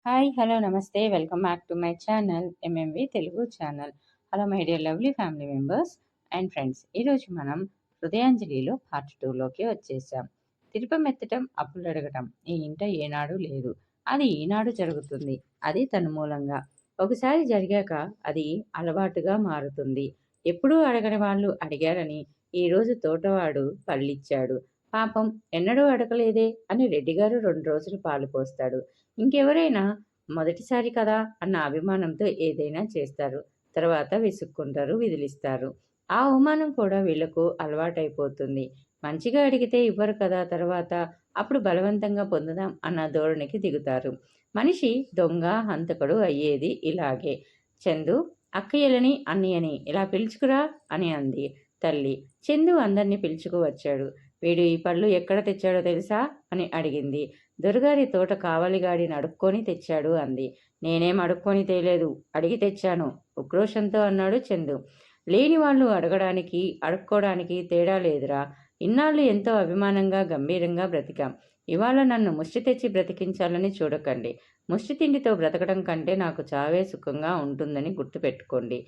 Hi, hello, నమస్తే. Welcome back to my channel MMV Telugu channel. Hello my dear lovely family members and friends. ఈరోజు మనం హృదయాంజలిలో part 2లోకి వచ్చేసాం. తిరుపమెత్తటం, అప్పులు అడగటం ఈ ఇంట ఏనాడు లేదు. అది ఈనాడు జరుగుతుంది. అది తన మూలంగా. ఒకసారి జరిగాక అది అలవాటుగా మారుతుంది. ఎప్పుడూ అడగని వాళ్ళు అడిగారని ఈరోజు తోటవాడు పళ్ళిచ్చాడు. పాపం ఎన్నడూ అడగలేదే అని రెడ్డిగారు 2 రోజులు పాలు పోస్తాడు. ఇంకెవరైనా మొదటిసారి కదా అన్న అభిమానంతో ఏదైనా చేస్తారు. తర్వాత విసుక్కుంటారు, విదిలిస్తారు. ఆ అవమానం కూడా వీళ్లకు అలవాటైపోతుంది. మంచిగా అడిగితే ఇవ్వరు కదా తర్వాత, అప్పుడు బలవంతంగా పొందుదాం అన్న ధోరణికి దిగుతారు. మనిషి దొంగ, హంతకుడు అయ్యేది ఇలాగే. చందు అక్కయ్యలని, అన్నయ్యని ఇలా పిలుచుకురా అని అంది తల్లి. చందు అందరినీ పిలుచుకు వచ్చాడు. వీడు ఈ పళ్ళు ఎక్కడ తెచ్చాడో తెలుసా అని అడిగింది. దొరగారి తోట కావలిగాడిని అడుక్కొని తెచ్చాడు అంది. నేనేం అడుక్కొని తేలేదు, అడిగి తెచ్చాను ఉక్రోషంతో అన్నాడు చందు. లేని వాళ్ళు అడగడానికి అడుక్కోవడానికి తేడా లేదురా. ఇన్నాళ్ళు ఎంతో అభిమానంగా గంభీరంగా బ్రతికాం. ఇవాళ నన్ను ముష్టి తెచ్చి బ్రతికించాలని చూడకండి. ముష్టి తిండితో బ్రతకడం కంటే నాకు చావే సుఖంగా ఉంటుందని గుర్తుపెట్టుకోండి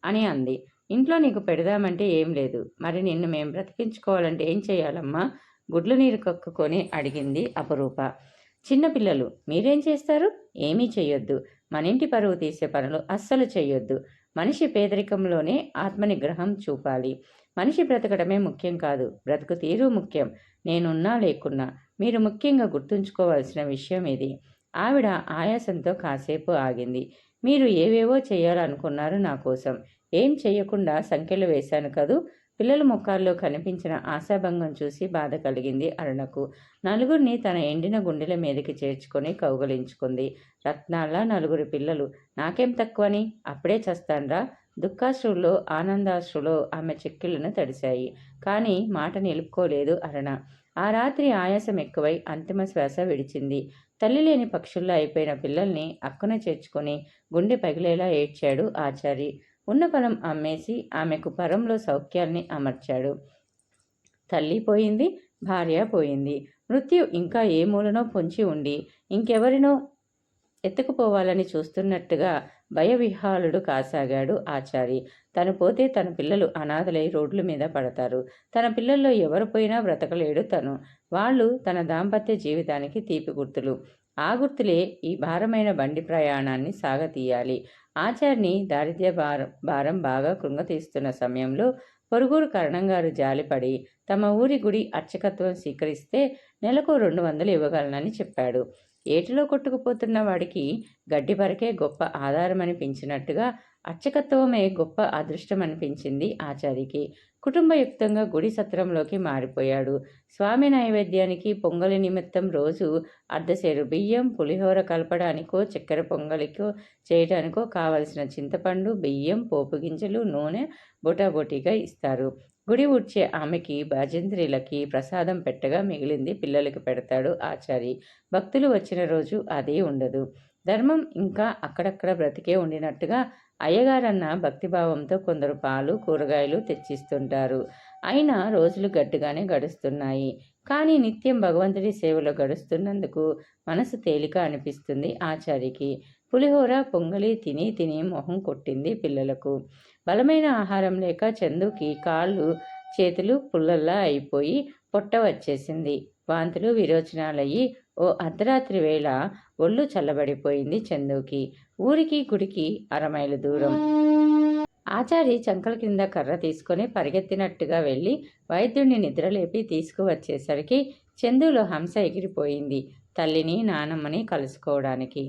అని అంది. ఇంట్లో నీకు పెడదామంటే ఏం లేదు, మరి నిన్ను మేం బ్రతికించుకోవాలంటే ఏం చేయాలమ్మా? గుడ్లు నీరు కక్కుకొని అడిగింది అపరూప. చిన్నపిల్లలు మీరేం చేస్తారు? ఏమీ చెయ్యొద్దు. మనింటి పరువు తీసే పనులు అస్సలు చెయ్యొద్దు. మనిషి పేదరికంలోనే ఆత్మనిగ్రహం చూపాలి. మనిషి బ్రతకడమే ముఖ్యం కాదు, బ్రతుకు తీరు ముఖ్యం. నేనున్నా లేకున్నా మీరు ముఖ్యంగా గుర్తుంచుకోవాల్సిన విషయం ఇది. ఆవిడ ఆయాసంతో కాసేపు ఆగింది. మీరు ఏవేవో చేయాలనుకున్నారు నా కోసం. ఏం చెయ్యకుండా సంఖ్యలు వేశాను కదూ. పిల్లల ముఖాల్లో కనిపించిన ఆశాభంగం చూసి బాధ కలిగింది అరుణకు. నలుగురిని తన ఎండిన గుండెల మీదకి చేర్చుకొని కౌగలించుకుంది. రత్నాల 9 పిల్లలు, నాకేం తక్కువని? అప్పుడే చస్తాన్రా. దుఃఖాశ్రుల్లో ఆనందాశ్రులో ఆమె చెక్కిళ్లను తడిశాయి. కానీ మాట నిలుపుకోలేదు అరుణ. ఆ రాత్రి ఆయాసం ఎక్కువై అంతిమ శ్వాస విడిచింది. తల్లి లేని పక్షుల్లో అయిపోయిన పిల్లల్ని అక్కున చేర్చుకొని గుండె పగిలేలా ఏడ్చాడు ఆచారి. ఉన్న పొలం అమ్మేసి ఆమెకు పరంలో సౌఖ్యాల్ని అమర్చాడు. తల్లి పోయింది, భార్య పోయింది. మృత్యు ఇంకా ఏ మూలనో పొంచి ఉండి ఇంకెవరినో ఎత్తుకుపోవాలని చూస్తున్నట్టుగా భయవిహ్వాలుడు కాసాగాడు ఆచారి. తను పోతే తన పిల్లలు అనాథలై రోడ్ల మీద పడతారు. తన పిల్లల్లో ఎవరు పోయినా బ్రతకలేడు తను. వాళ్ళు తన దాంపత్య జీవితానికి తీపి గుర్తులు. ఆ గుర్తులే ఈ భారమైన బండి ప్రయాణాన్ని సాగతీయాలి. ఆచార్ని దారిద్ర్య భారం బాగా కృంగతీస్తున్న సమయంలో పొరుగురు కరణంగారు జాలిపడి తమ ఊరి గుడి అర్చకత్వం స్వీకరిస్తే నెలకు 200 ఇవ్వగలనని చెప్పాడు. ఏటిలో కొట్టుకుపోతున్న వాడికి గడ్డి పరకే గొప్ప ఆధారమనిపించినట్టుగా అర్చకత్వమే గొప్ప అదృష్టమనిపించింది ఆచారికి. కుటుంబయుక్తంగా గుడి సత్రంలోకి మారిపోయాడు. స్వామి నైవేద్యానికి పొంగలి నిమిత్తం రోజు అర్ధసేరు బియ్యం, పులిహోర కలపడానికో చక్కెర పొంగలికో చేయడానికో కావలసిన చింతపండు, బియ్యం, పోపు గింజలు, నూనె బొటాబొటీగా ఇస్తారు. గుడి ఊడ్చే ఆమెకి భజంత్రీలకి ప్రసాదం పెట్టగా మిగిలింది పిల్లలకి పెడతాడు ఆచారి. భక్తులు వచ్చిన రోజు అదే ఉండదు. ధర్మం ఇంకా అక్కడక్కడ బ్రతికే ఉండినట్టుగా అయ్యగారన్న భక్తిభావంతో కొందరు పాలు, కూరగాయలు తెచ్చిస్తుంటారు. అయినా రోజులు గట్టిగానే గడుస్తున్నాయి. కానీ నిత్యం భగవంతుడి సేవలో గడుస్తున్నందుకు మనసు తేలిక అనిపిస్తుంది ఆచారికి. పులిహోర, పొంగలి తిని తిని మొహం కొట్టింది పిల్లలకు. బలమైన ఆహారం లేక చందుకి కాళ్ళు చేతులు పుల్లల్లా అయిపోయి పొట్ట వచ్చేసింది. వాంతులు విరోచనాలయ్యి ఓ అర్ధరాత్రి వేళ ఒళ్ళు చల్లబడిపోయింది చందుకి. ఊరికి గుడికి 1/2 మైలు దూరం. ఆచారి చంకల కింద కర్ర తీసుకొని పరిగెత్తినట్టుగా వెళ్ళి వైద్యుడిని నిద్రలేపి తీసుకువచ్చేసరికి చందులో హంస ఎగిరిపోయింది తల్లిని నానమ్మని కలుసుకోవడానికి.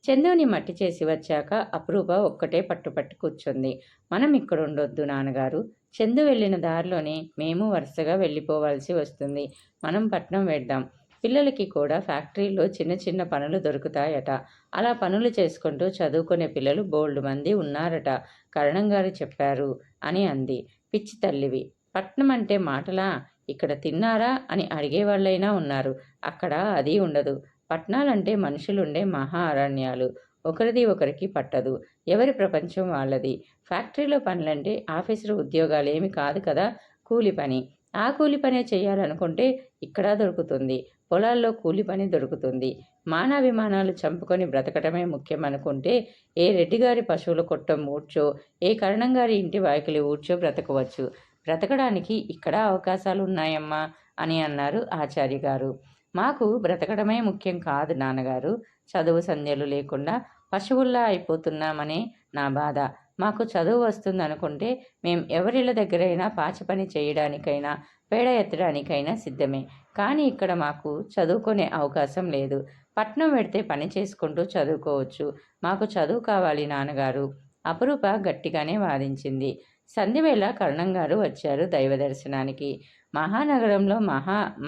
చందుని మట్టి చేసి వచ్చాక అపరూప ఒక్కటే పట్టుపట్టి కూర్చుంది. మనం ఇక్కడ ఉండొద్దు నాన్నగారు. చందు వెళ్ళిన దారిలోనే మేము వరుసగా వెళ్ళిపోవాల్సి వస్తుంది. మనం పట్నం వెళ్దాం. పిల్లలకి కూడా ఫ్యాక్టరీలో చిన్న చిన్న పనులు దొరుకుతాయట. అలా పనులు చేసుకుంటూ చదువుకునే పిల్లలు బోల్డు మంది ఉన్నారట కరణంగారు చెప్పారు అని అంది. పిచ్చి తల్లివి, పట్నం అంటే మాటలా? ఇక్కడ తిన్నారా అని అడిగేవాళ్ళైనా ఉన్నారు. అక్కడ అది ఉండదు. పట్నాలంటే మనుషులుండే మహా అరణ్యాలు. ఒకరిది ఒకరికి పట్టదు. ఎవరి ప్రపంచం వాళ్ళది. ఫ్యాక్టరీలో పనులంటే ఆఫీసులో ఉద్యోగాలేమి కాదు కదా, కూలి పని. ఆ కూలి పనే చేయాలనుకుంటే ఇక్కడ దొరుకుతుంది. పొలాల్లో కూలి పని దొరుకుతుంది. మానాభిమానాలు చంపుకొని బ్రతకటమే ముఖ్యం అనుకుంటే ఏ రెడ్డిగారి పశువుల కొట్టం ఊడ్చో, ఏ కరణంగారి ఇంటి వాకిలి ఊడ్చో బ్రతకవచ్చు. బ్రతకడానికి ఇక్కడ అవకాశాలు ఉన్నాయమ్మా అని అన్నారు ఆచార్య గారు. మాకు బ్రతకడమే ముఖ్యం కాదు నాన్నగారు. చదువు సంధ్యలు లేకుండా పశువుల్లా అయిపోతున్నామనే నా బాధ. మాకు చదువు వస్తుందనుకుంటే మేం ఎవరిళ్ళ దగ్గరైనా పాచి పని చేయడానికైనా పేడ ఎత్తడానికైనా సిద్ధమే. కానీ ఇక్కడ మాకు చదువుకునే అవకాశం లేదు. పట్నం వెడితే పని చేసుకుంటూ చదువుకోవచ్చు. మాకు చదువు కావాలి నాన్నగారు. అపురూప గట్టిగానే వాదించింది. సంధ్యవేళ కరుణంగారు వచ్చారు దైవ దర్శనానికి. మహానగరంలో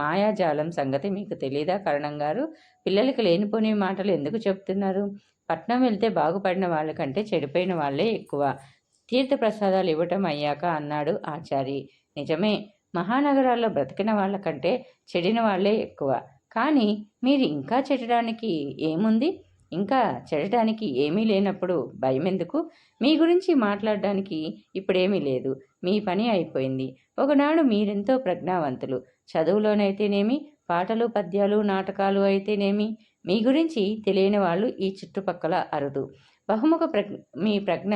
మాయాజాలం సంగతి మీకు తెలీదా కరుణంగారు? పిల్లలకి లేనిపోని మాటలు ఎందుకు చెప్తున్నారు? పట్నం వెళ్తే బాగుపడిన వాళ్ళకంటే చెడిపోయిన వాళ్ళే ఎక్కువ. తీర్థప్రసాదాలు ఇవ్వటం అయ్యాక అన్నాడు ఆచారి. నిజమే, మహానగరాల్లో బ్రతికిన వాళ్ళకంటే చెడిన వాళ్ళే ఎక్కువ. కానీ మీరు ఇంకా చెడడానికి ఏముంది? ఇంకా చెడటానికి ఏమీ లేనప్పుడు భయమెందుకు? మీ గురించి మాట్లాడడానికి ఇప్పుడేమీ లేదు. మీ పని అయిపోయింది. ఒకనాడు మీరెంతో ప్రజ్ఞావంతులు. చదువులోనైతేనేమి, పాటలు పద్యాలు నాటకాలు అయితేనేమి మీ గురించి తెలియని వాళ్ళు ఈ చుట్టుపక్కల అరుదు. బహుముఖ మీ ప్రజ్ఞ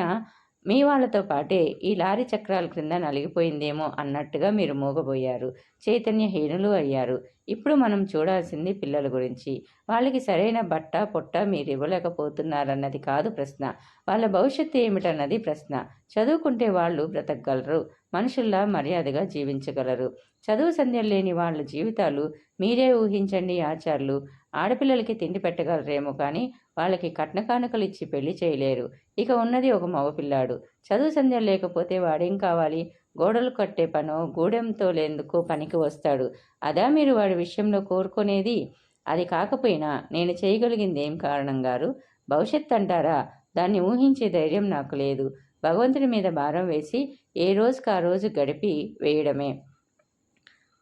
మీ వాళ్ళతో పాటే ఈ లారీ చక్రాల క్రింద నలిగిపోయిందేమో అన్నట్టుగా మీరు మూగబోయారు. చైతన్యహీనులు అయ్యారు. ఇప్పుడు మనం చూడాల్సింది పిల్లల గురించి. వాళ్ళకి సరైన బట్ట పొట్ట మీరు ఇవ్వలేకపోతున్నారన్నది కాదు ప్రశ్న. వాళ్ళ భవిష్యత్తు ఏమిటన్నది ప్రశ్న. చదువుకుంటే వాళ్ళు బ్రతకగలరు, మనుషుల్లా మర్యాదగా జీవించగలరు. చదువు సంధ్యలు లేని వాళ్ళ జీవితాలు మీరే ఊహించండి ఆచార్యులు. ఆడపిల్లలకి తిండి పెట్టగలరేమో కానీ వాళ్ళకి కట్న కానుకలు ఇచ్చి పెళ్లి చేయలేరు. ఇక ఉన్నది ఒక మగపిల్లాడు. చదువు సంధ్యలు లేకపోతే వాడేం కావాలి? గోడలు కట్టే పనో గూడెంతో లేందుకు పనికి వస్తాడు. అదా మీరు వాడి విషయంలో కోరుకునేది? అది కాకపోయినా నేను చేయగలిగింది ఏం కారణం గారు? భవిష్యత్ అంటారా? దాన్ని ఊహించే ధైర్యం నాకు లేదు. భగవంతుడి మీద భారం వేసి ఏ రోజుకి ఆ రోజు గడిపి వేయడమే.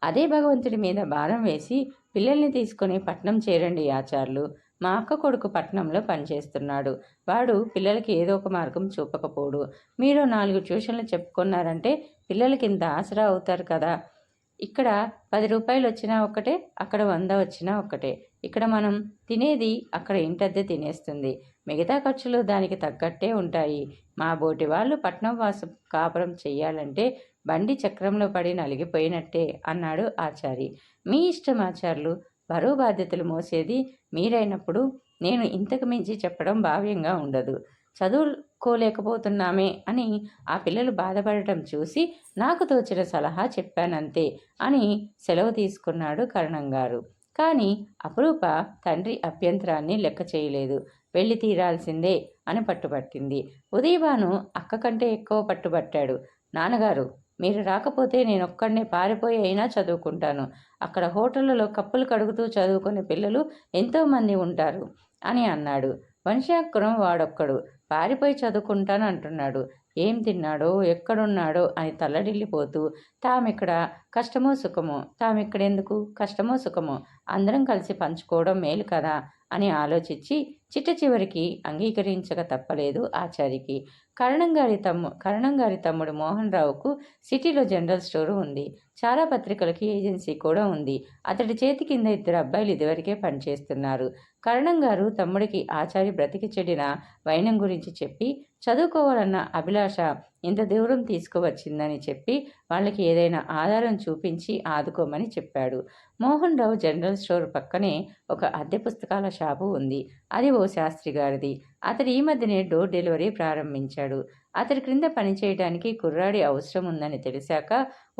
అదే భగవంతుడి మీద భారం వేసి పిల్లల్ని తీసుకొని పట్నం చేరండి ఆచార్యులు. మా అక్క కొడుకు పట్నంలో పనిచేస్తున్నాడు. వాడు పిల్లలకి ఏదో ఒక మార్గం చూపకపోడు. మీరు 4 ట్యూషన్లు చెప్పుకున్నారంటే పిల్లలకి ఇంత ఆసరా అవుతారు కదా. ఇక్కడ 10 రూపాయలు వచ్చినా ఒక్కటే, అక్కడ 100 వచ్చినా ఒక్కటే. ఇక్కడ మనం తినేది అక్కడ ఇంటద్దె తినేస్తుంది. మిగతా ఖర్చులు దానికి తగ్గట్టే ఉంటాయి. మా బోటి వాళ్ళు పట్నం వాసం కాపురం చెయ్యాలంటే బండి చక్రంలో పడి నలిగిపోయినట్టే అన్నాడు ఆచారి. మీ ఇష్టం ఆచార్యులు. బరువు బాధ్యతలు మోసేది మీరైనప్పుడు నేను ఇంతకు మించి చెప్పడం భావ్యంగా ఉండదు. చదువుకోలేకపోతున్నామే అని ఆ పిల్లలు బాధపడటం చూసి నాకు తోచిన సలహా చెప్పానంతే అని సెలవు తీసుకున్నాడు కరుణంగారు. కానీ అపురూప తండ్రి అభ్యంతరాన్ని లెక్క చేయలేదు. వెళ్ళి తీరాల్సిందే అని పట్టుబట్టింది. ఉదయభాను అక్క కంటే ఎక్కువ పట్టుబట్టాడు. నాన్నగారు, మీరు రాకపోతే నేనొక్కడనే పారిపోయి అయినా చదువుకుంటాను. అక్కడ హోటళ్లలో కప్పులు కడుగుతూ చదువుకునే పిల్లలు ఎంతోమంది ఉంటారు అని అన్నాడు. వంశాకురం వాడొక్కడు పారిపోయి చదువుకుంటాను అంటున్నాడు. ఏం తిన్నాడో ఎక్కడున్నాడో అని తల్లడిల్లిపోతూ తామిక్కడ కష్టమో సుఖమో, తామిక్కడెందుకు కష్టమో సుఖమో అందరం కలిసి పంచుకోవడం మేలు కదా అని ఆలోచించి చిట్ట చివరికి అంగీకరించక తప్పలేదు ఆచారికి. కరణంగారి తమ్ముడు మోహన్ రావుకు సిటీలో జనరల్ స్టోరు ఉంది. చాలా పత్రికలకి ఏజెన్సీ కూడా ఉంది. అతడి చేతి కింద 2 అబ్బాయిలు ఇదివరకే పనిచేస్తున్నారు. కరణంగారు తమ్ముడికి ఆచారి బ్రతికి చెడిన వైనం గురించి చెప్పి చదువుకోవాలన్న అభిలాష ఇంత దూరం తీసుకువచ్చిందని చెప్పి వాళ్ళకి ఏదైనా ఆధారం చూపించి ఆదుకోమని చెప్పాడు. మోహన్ రావు జనరల్ స్టోర్ పక్కనే ఒక అద్దె పుస్తకాల షాపు ఉంది. అది ఓ శాస్త్రి గారిది. అతడు ఈ మధ్యనే డోర్ డెలివరీ ప్రారంభించాడు. అతడి క్రింద పనిచేయడానికి కుర్రాడి అవసరం ఉందని తెలిసాక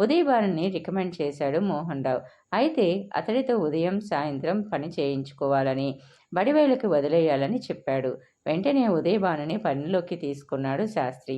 ఉదయభానుని రికమెండ్ చేశాడు మోహన్ రావు. అయితే అతడితో ఉదయం సాయంత్రం పని చేయించుకోవాలని, బడివేళకి వదిలేయాలని చెప్పాడు. వెంటనే ఉదయభానుని పనిలోకి తీసుకున్నాడు శాస్త్రి.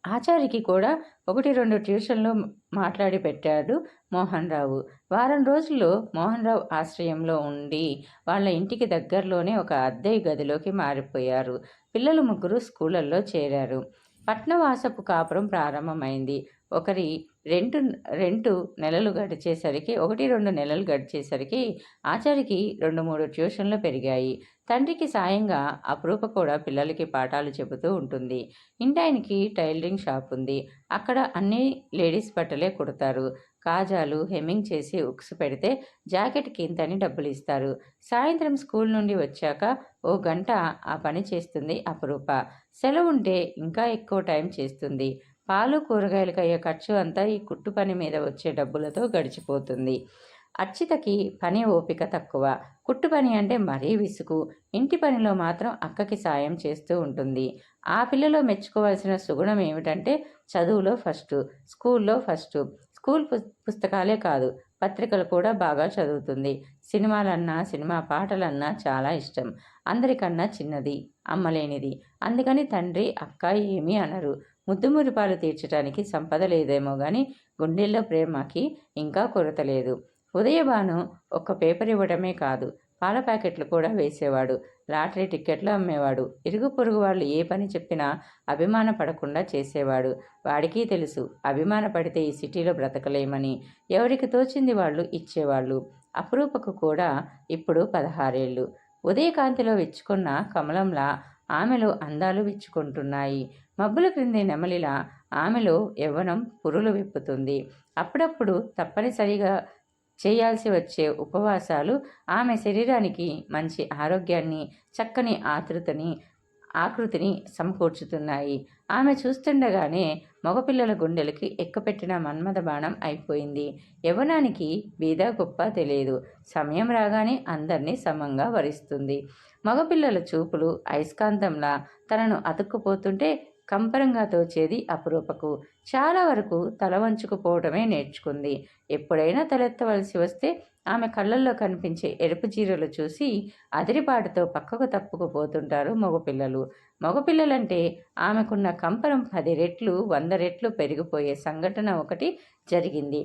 ఆచారికి కూడా 1-2 ట్యూషన్లు మాట్లాడి పెట్టాడు మోహన్ రావు. వారం రోజుల్లో మోహన్ రావు ఆశ్రయంలో ఉండి వాళ్ళ ఇంటికి దగ్గరలోనే ఒక అద్దె గదిలోకి మారిపోయారు. పిల్లలు 3 స్కూళ్ళల్లో చేరారు. పట్నవాసపు కాపురం ప్రారంభమైంది. ఒకరి రెంటు రెంటు నెలలు గడిచేసరికి 1-2 నెలలు గడిచేసరికి ఆచారికి 2-3 ట్యూషన్లు పెరిగాయి. తండ్రికి సాయంగా అపురూప కూడా పిల్లలకి పాఠాలు చెబుతూ ఉంటుంది. ఇంటాయనకి టైలరింగ్ షాప్ ఉంది. అక్కడ అన్నీ లేడీస్ బట్టలే కుడతారు. కాజాలు హెమ్మింగ్ చేసి ఉక్స్ పెడితే జాకెట్కి ఇంతని డబ్బులు ఇస్తారు. సాయంత్రం స్కూల్ నుండి వచ్చాక ఓ గంట ఆ పని చేస్తుంది అపురూప. సెలవుంటే ఇంకా ఎక్కువ టైం చేస్తుంది. పాలు కూరగాయలకు అయ్యే ఖర్చు అంతా ఈ కుట్టు పని మీద వచ్చే డబ్బులతో గడిచిపోతుంది. అర్చితకి పని ఓపిక తక్కువ. కుట్టు పని అంటే మరీ విసుగు. ఇంటి పనిలో మాత్రం అక్కకి సాయం చేస్తూ ఉంటుంది. ఆ పిల్లలో మెచ్చుకోవాల్సిన సుగుణం ఏమిటంటే చదువులో ఫస్టు, స్కూల్లో ఫస్టు. స్కూల్ పుస్తకాలే కాదు, పత్రికలు కూడా బాగా చదువుతుంది. సినిమాలన్నా సినిమా పాటలన్నా చాలా ఇష్టం. అందరికన్నా చిన్నది, అమ్మలేనిది. అందుకని తండ్రి అక్క ఏమీ అనరు. ముద్దు మురిపాలు తీర్చడానికి సంపద లేదేమో గాని గుండెల్లో ప్రేమకి ఇంకా కొరత లేదు. ఉదయభాను ఒక్క పేపర్ ఇవ్వడమే కాదు, పాల ప్యాకెట్లు కూడా వేసేవాడు. లాటరీ టిక్కెట్లు అమ్మేవాడు. ఇరుగు పొరుగు వాళ్ళు ఏ పని చెప్పినా అభిమాన పడకుండా చేసేవాడు. వాడికి తెలుసు, అభిమాన పడితే ఈ సిటీలో బ్రతకలేమని. ఎవరికి తోచింది వాళ్ళు ఇచ్చేవాళ్ళు. అపురూపకు కూడా ఇప్పుడు 16 ఏళ్ళు. ఉదయకాంతిలో విచ్చుకున్న కమలంలా ఆమెలో అందాలు విచ్చుకుంటున్నాయి. మబ్బుల క్రింది నెమలిలా ఆమెలో యవ్వనం పురులు విప్పుతుంది. అప్పుడప్పుడు తప్పనిసరిగా చేయాల్సి వచ్చే ఉపవాసాలు ఆమె శరీరానికి మంచి ఆరోగ్యాన్ని, చక్కని ఆకృతిని సమకూర్చుతున్నాయి. ఆమె చూస్తుండగానే మగపిల్లల గుండెలకి ఎక్కుపెట్టిన మన్మథ బాణం అయిపోయింది. యవ్వనానికి బీద గొప్ప తెలియదు. సమయం రాగానే అందరినీ సమంగా వరిస్తుంది. మగపిల్లల చూపులు అయస్కాంతంలా తనను అతుక్కుపోతుంటే కంపరంగా తోచేది అపురూపకు. చాలా వరకు తల వంచుకుపోవడమే నేర్చుకుంది. ఎప్పుడైనా తలెత్తవలసి వస్తే ఆమె కళ్ళల్లో కనిపించే ఎరుపు చీరలు చూసి అదిరిపాటుతో పక్కకు తప్పుకుపోతుంటారు మగపిల్లలు. మగపిల్లలంటే ఆమెకున్న కంపరం 10 రెట్లు 100 రెట్లు పెరిగిపోయే సంఘటన ఒకటి జరిగింది.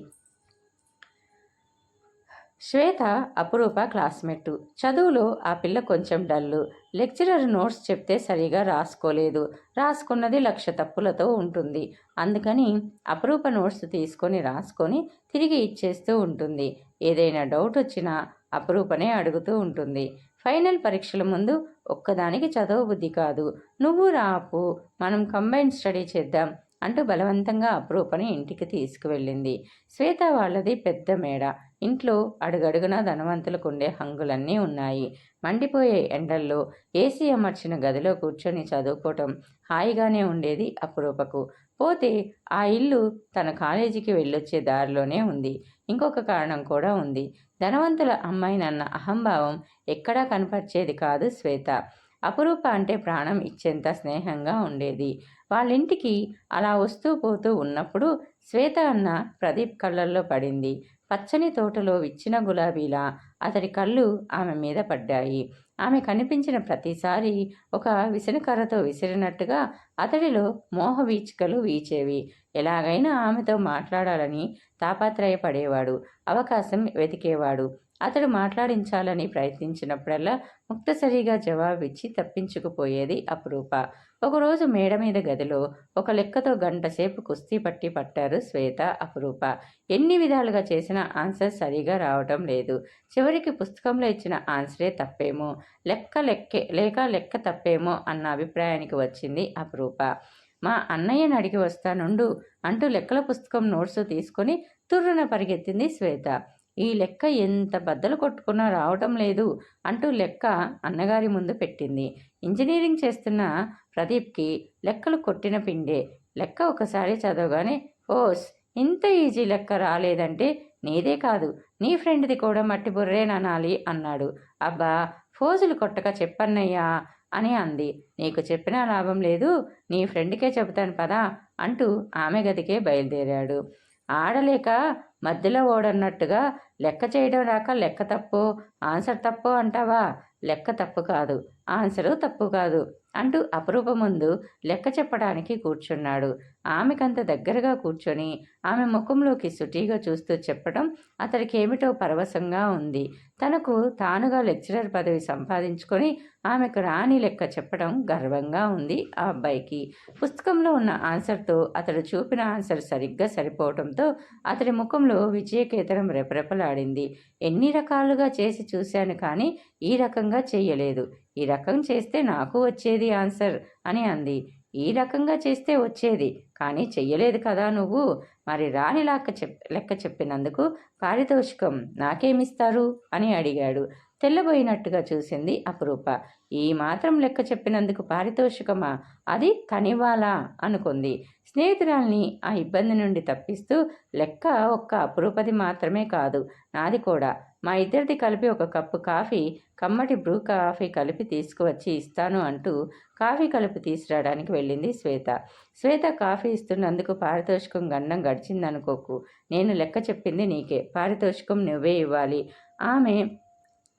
శ్వేత అపురూప క్లాస్మేటు. చదువులో ఆ పిల్ల కొంచెం డల్లు. లెక్చరర్ నోట్స్ చెప్తే సరిగా రాసుకోలేదు. రాసుకున్నది 1,00,000 తప్పులతో ఉంటుంది. అందుకని అపురూప నోట్స్ తీసుకొని రాసుకొని తిరిగి ఇచ్చేస్తూ ఉంటుంది. ఏదైనా డౌట్ వచ్చినా అపురూపనే అడుగుతూ ఉంటుంది. ఫైనల్ పరీక్షల ముందు ఒక్కదానికి చదువు బుద్ధి కాదు. నువ్వు రాపు, మనం కంబైన్ స్టడీ చేద్దాం అంటూ బలవంతంగా అపురూపని ఇంటికి తీసుకువెళ్ళింది. శ్వేత వాళ్ళది పెద్ద మేడ. ఇంట్లో అడుగడుగునా ధనవంతులకు ఉండే హంగులన్నీ ఉన్నాయి. మండిపోయే ఎండల్లో ఏసీ అమర్చిన గదిలో కూర్చొని చదువుకోవటం హాయిగానే ఉండేది అపురూపకు. పోతే ఆ ఇల్లు తన కాలేజీకి వెళ్ళొచ్చే దారిలోనే ఉంది. ఇంకొక కారణం కూడా ఉంది. ధనవంతుల అమ్మాయినన్న అహంభావం ఎక్కడా కనపరిచేది కాదు శ్వేత. అపురూప అంటే ప్రాణం ఇచ్చేంత స్నేహంగా ఉండేది. వాళ్ళింటికి అలా వస్తూ పోతూ ఉన్నప్పుడు శ్వేత అన్న ప్రదీప్ కళ్ళల్లో పడింది. పచ్చని తోటలో విచ్చిన గులాబీలా అతడి కళ్ళు ఆమె మీద పడ్డాయి. ఆమె కనిపించిన ప్రతిసారి ఒక విసనకర్రతో విసిరినట్టుగా అతడిలో మోహ వీచికలు వీచేవి. ఎలాగైనా ఆమెతో మాట్లాడాలని తాపత్రయపడేవాడు. అవకాశం వెతికేవాడు. అతడు మాట్లాడించాలని ప్రయత్నించినప్పుడల్లా ముక్తసరిగా జవాబిచ్చి తప్పించుకుపోయేది అపురూప. ఒకరోజు మేడ మీద గదిలో ఒక లెక్కతో గంటసేపు కుస్తీ పట్టారు శ్వేత, అపురూప. ఎన్ని విధాలుగా చేసినా ఆన్సర్ సరిగా రావటం లేదు. చివరికి పుస్తకంలో ఇచ్చిన ఆన్సరే తప్పేమో, లెక్క తప్పేమో అన్న అభిప్రాయానికి వచ్చింది అపురూప. మా అన్నయ్యని అడిగి వస్తానుండు అంటూ లెక్కల పుస్తకం నోట్స్ తీసుకొని తుర్రున పరిగెత్తింది శ్వేత. ఈ లెక్క ఎంత బద్దలు కొట్టుకున్నా రావటం లేదు అంటూ లెక్క అన్నగారి ముందు పెట్టింది. ఇంజనీరింగ్ చేస్తున్న ప్రదీప్కి లెక్కలు కొట్టిన పిండే. లెక్క ఒకసారి చదవగానే ఓస్, ఇంత ఈజీ లెక్క రాలేదంటే నీదే కాదు, నీ ఫ్రెండ్ది కూడా మట్టి బుర్రేననాలి అన్నాడు. అబ్బా, ఫోజులు కొట్టక చెప్పన్నయ్యా అని అంది. నీకు చెప్పినా లాభం లేదు, నీ ఫ్రెండ్కే చెబుతాను పదా అంటూ ఆమె గదికే బయలుదేరాడు. ఆడలేక మధ్యలో ఓడన్నట్టుగా లెక్క చేయడం రాక లెక్క తప్పు, ఆన్సర్ తప్పు అంటావా? లెక్క తప్పు కాదు, ఆన్సరు తప్పు కాదు అంటూ అపరూప ముందు లెక్క చెప్పడానికి కూర్చున్నాడు. ఆమెకంత దగ్గరగా కూర్చొని ఆమె ముఖంలోకి సుటీగా చూస్తూ చెప్పడం అతడికి ఏమిటో పరవశంగా ఉంది. తనకు తానుగా లెక్చరర్ పదవి సంపాదించుకొని ఆమెకు రాని లెక్క చెప్పడం గర్వంగా ఉంది ఆ అబ్బాయికి. పుస్తకంలో ఉన్న ఆన్సర్తో అతడు చూపిన ఆన్సర్ సరిగ్గా సరిపోవడంతో అతడి ముఖంలో విజయకేతనం రెపరెపలాడింది. ఎన్ని రకాలుగా చేసి చూశాను కానీ ఈ రకంగా చెయ్యలేదు. ఈ రకం చేస్తే నాకు వచ్చేది ఆన్సర్ అని అంది. ఈ రకంగా చేస్తే వచ్చేది, కానీ చెయ్యలేదు కదా నువ్వు. మరి రాని లెక్క చెప్పినందుకు పారితోషికం నాకేమిస్తారు అని అడిగాడు. తెల్లబోయినట్టుగా చూసింది అపురూప. ఈ మాత్రం లెక్క చెప్పినందుకు పారితోషికమా? అది తనివ్వాలా అనుకుంది. స్నేహితురాల్ని ఆ ఇబ్బంది నుండి తప్పిస్తూ లెక్క ఒక్క అపురూపది మాత్రమే కాదు, నాది కూడా. మా ఇద్దరిది కలిపి ఒక కప్పు కాఫీ, కమ్మటి బ్రూ కాఫీ కలిపి తీసుకువచ్చి ఇస్తాను అంటూ కాఫీ కలిపి తీసుకురావడానికి వెళ్ళింది శ్వేత. శ్వేత కాఫీ ఇస్తున్నందుకు పారితోషికం గండం గడిచిందనుకోకు. నేను లెక్క చెప్పింది నీకే, పారితోషికం నువ్వే ఇవ్వాలి. ఆమె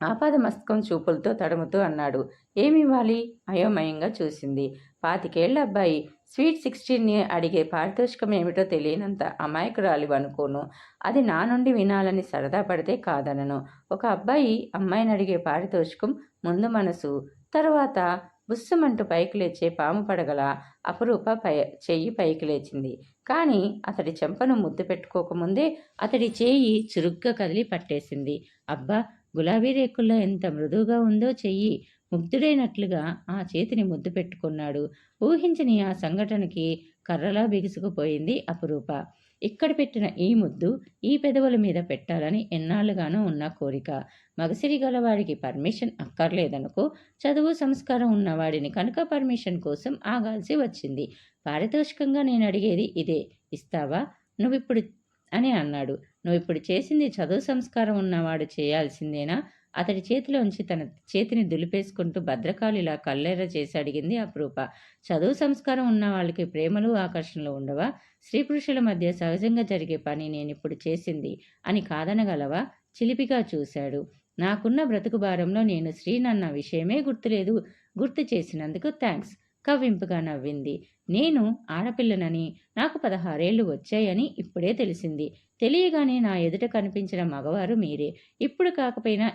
ఆపాదమస్తకం చూపులతో తడుముతూ అన్నాడు. ఏమివ్వాలి? అయోమయంగా చూసింది. 25 అబ్బాయి స్వీట్ 16ని అడిగే పారితోషికం ఏమిటో తెలియనంత అమాయకురాలివనుకోను. అది నా నుండి వినాలని సరదా పడితే కాదనను. ఒక అబ్బాయి అమ్మాయిని అడిగే పారితోషికం ముందు మనసు, తరువాత బుస్సుమంటూ పైకి లేచే పాము పడగల అపురూప చెయ్యి పైకి లేచింది. కానీ అతడి చెంపను ముద్దు పెట్టుకోకముందే అతడి చేయి చురుగ్గా కదిలి పట్టేసింది. అబ్బా, గులాబీ రేకుల్లో ఎంత మృదువుగా ఉందో చెయ్యి. ముగ్ధుడైనట్లుగా ఆ చేతిని ముద్దు పెట్టుకున్నాడు. ఊహించని ఆ సంఘటనకి కర్రలా బిగుసుకుపోయింది అపురూప. ఇక్కడ పెట్టిన ఈ ముద్దు ఈ పెదవుల మీద పెట్టాలని ఎన్నాళ్ళుగానో ఉన్న కోరిక. మగసిరి గలవాడికి పర్మిషన్ అక్కర్లేదనుకో, చదువు సంస్కారం ఉన్నవాడిని కనుక పర్మిషన్ కోసం ఆగాల్సి వచ్చింది. పారితోషికంగా నేను అడిగేది ఇదే, ఇస్తావా నువ్విప్పుడు అని అన్నాడు. నువ్విప్పుడు చేసింది చదువు సంస్కారం ఉన్నవాడు చేయాల్సిందేనా? అతడి చేతిలోంచి తన చేతిని దులిపేసుకుంటూ భద్రకాళిలా కళ్ళెర్ర చేసి అడిగింది అపురూప. చదువు సంస్కారం ఉన్న వాళ్ళకి ప్రేమలు ఆకర్షణలు ఉండవా? స్త్రీ పురుషుల మధ్య సహజంగా జరిగే పని నేనిప్పుడు చేసింది అని కాదనగలవా? చిలిపిగా చూశాడు. నాకున్న బ్రతుకు భారంలో నేను స్త్రీనన్న విషయమే గుర్తులేదు. గుర్తు చేసినందుకు థ్యాంక్స్. కవ్వింపుగా నవ్వింది. నేను ఆడపిల్లనని, నాకు 16 వచ్చాయని ఇప్పుడే తెలిసింది. తెలియగానే నా ఎదుట కనిపించిన మగవారు మీరే. ఇప్పుడు కాకపోయినా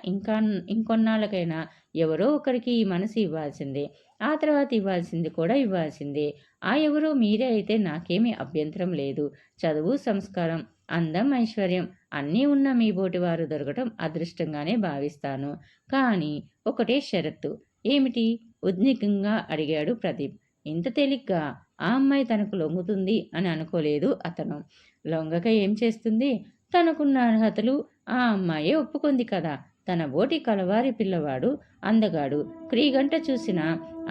ఇంకొన్నాళ్ళకైనా ఎవరో ఒకరికి ఈ మనసు ఇవ్వాల్సిందే. ఆ తర్వాత ఇవ్వాల్సింది కూడా ఇవ్వాల్సిందే. ఆ ఎవరో మీరే అయితే నాకేమీ అభ్యంతరం లేదు. చదువు, సంస్కారం, అందం, ఐశ్వర్యం అన్నీ ఉన్న మీ బోటివారు దొరకటం అదృష్టంగానే భావిస్తాను. కానీ ఒకటే షరతు. ఏమిటి? ఉద్విగ్నంగా అడిగాడు ప్రదీప్. ఇంత తేలిగ్గా ఆ అమ్మాయి తనకు లొంగుతుంది అని అనుకోలేదు అతను. లొంగక ఏం చేస్తుంది? తనకున్న అర్హతలు ఆ అమ్మాయే ఒప్పుకుంది కదా. తన బోటి కలవారి పిల్లవాడు అందగాడు. క్రీగంట చూసిన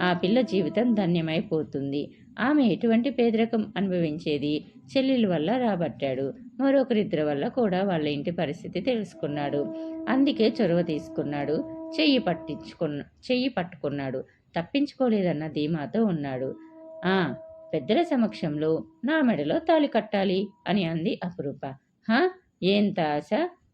ఆ పిల్ల జీవితం ధన్యమైపోతుంది. ఆమె ఎటువంటి పేదరికం అనుభవించేది చెల్లెల వల్ల రాబట్టాడు. మరొకరిద్దరి వల్ల కూడా వాళ్ళ ఇంటి పరిస్థితి తెలుసుకున్నాడు. అందుకే చొరవ తీసుకున్నాడు. చెయ్యి పట్టుకున్నాడు. తప్పించుకోలేదన్న ధీమాతో ఉన్నాడు. ఆ పెద్దల సమక్షంలో నా మెడలో తాళి కట్టాలి అని అంది అపురూప. హా, ఏంత ఆశ?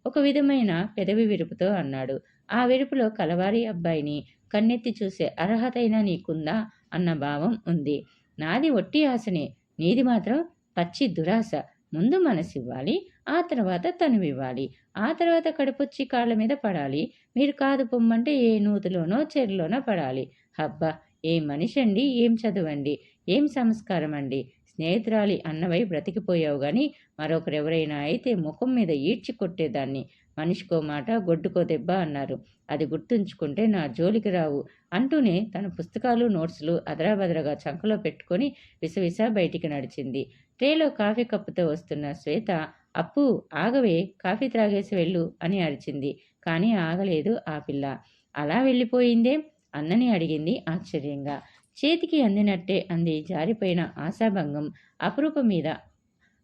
ఒక విధమైన పెదవి విరుపుతో అన్నాడు. ఆ విరుపులో కలవారి అబ్బాయిని కన్నెత్తి చూసే అర్హతైనా నీకుందా అన్న భావం ఉంది. నాది ఒట్టి ఆశనే, నీది మాత్రం పచ్చి దురాశ. ముందు మనసివ్వాలి, ఆ తర్వాత తనువివ్వాలి, ఆ తర్వాత కడుపొచ్చి కాళ్ళ మీద పడాలి. మీరు కాదు పొమ్మంటే ఏ నూతులోనో చెరులోనో పడాలి. హబ్బా, ఏం మనిషి అండి, ఏం చదువండి, ఏం సంస్కారం అండి. స్నేహితురాలి అన్నవై బ్రతికిపోయావు గాని మరొకరెవరైనా అయితే ముఖం మీద ఈడ్చి కొట్టేదాన్ని. మనిషికో మాట, గొడ్డుకో దెబ్బ అన్నారు. అది గుర్తుంచుకుంటే నా జోలికి రావు అంటూనే తన పుస్తకాలు, నోట్సులు అదరాబదరగా చంకలో పెట్టుకొని విసవిస బయటికి నడిచింది. ట్రేలో కాఫీ కప్పుతో వస్తున్న శ్వేత, అప్పు ఆగవే, కాఫీ త్రాగేసి వెళ్ళు అని అరిచింది. కానీ ఆగలేదు ఆ పిల్ల. అలా వెళ్ళిపోయిందే అన్నని అడిగింది ఆశ్చర్యంగా. చేతికి అందినట్టే అంది జారిపోయిన ఆశాభంగం అపురూప మీద